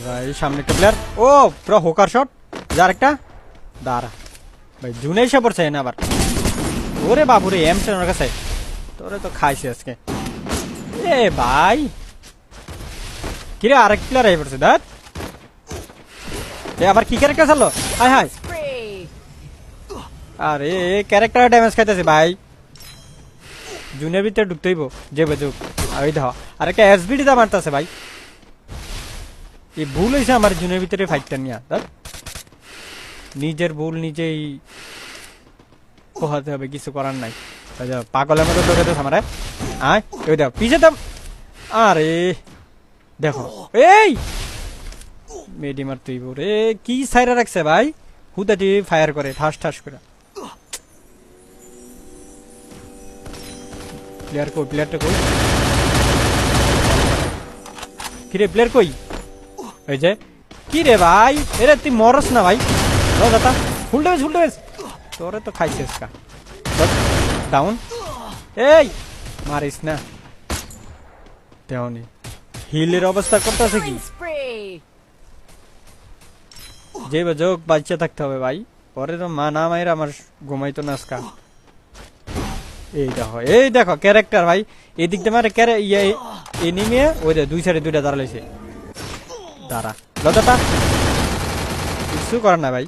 ভাই সামনে একটা প্লেয়ার, ও পুরো হোকার শট। যার একটা দাঁড়া ভাই, জুনে এসে পড়ছে না আবার। ওরে বাবুরে এম10 ওর কাছে, তোরে তো খাইছে আজকে। এ ভাই কিরে আরেক প্লেয়ার আই পড়ছে দাঁত। এ আবার কি ক্যারেক্টার চাললো, হাই হাই। আরে ক্যারেক্টার ড্যামেজ খাইতেছে ভাই, জুনের ভিতরে ঢুকতেইব যে বেজুক। ওই দেখো আরেকটা এসবিডি দা মারতেছে ভাই। এই ভুল হয়েছে আমার জুনের ভিতরে ফাইটটা নিয়ে, নিজের ভুল নিজেই পোহাতে হবে, কিছু করার নাই। পাগলের মতো দৌড়াতে আমার আয়, ওই দেখো পিছে দাম। আরে দেখো এই মেডি মারতেই রে, কি সাইরা রাখছে ভাই, হুদাটি ফায়ার করে ঠাস ঠাস করে। প্লেয়ার কই, প্লেয়ারটা কই, কিরে প্লেয়ার কই? ওই যে কি রে ভাই, এরে তুই মরস না ভাই, দাদা ফুল ড্যামেজ ফুল ড্যামেজ, তোরে তো খাইছিস কা। ডাউন, এই মারিস না। তেমনি হিলের অবস্থা করতেছে কি, যে যোগ বাচ্চা থাকতে হবে ভাই, পরে তো মা না মায়ের আমার ঘুমাইতো না আজকা। এই দেখো ক্যারেক্টার ভাই, এদিক দিয়ে মারে এনিমে, ওই যে দুই সাইডে দুইটা দাঁড়াইছে। দাঁড়া দাদা কিছু করার না ভাই।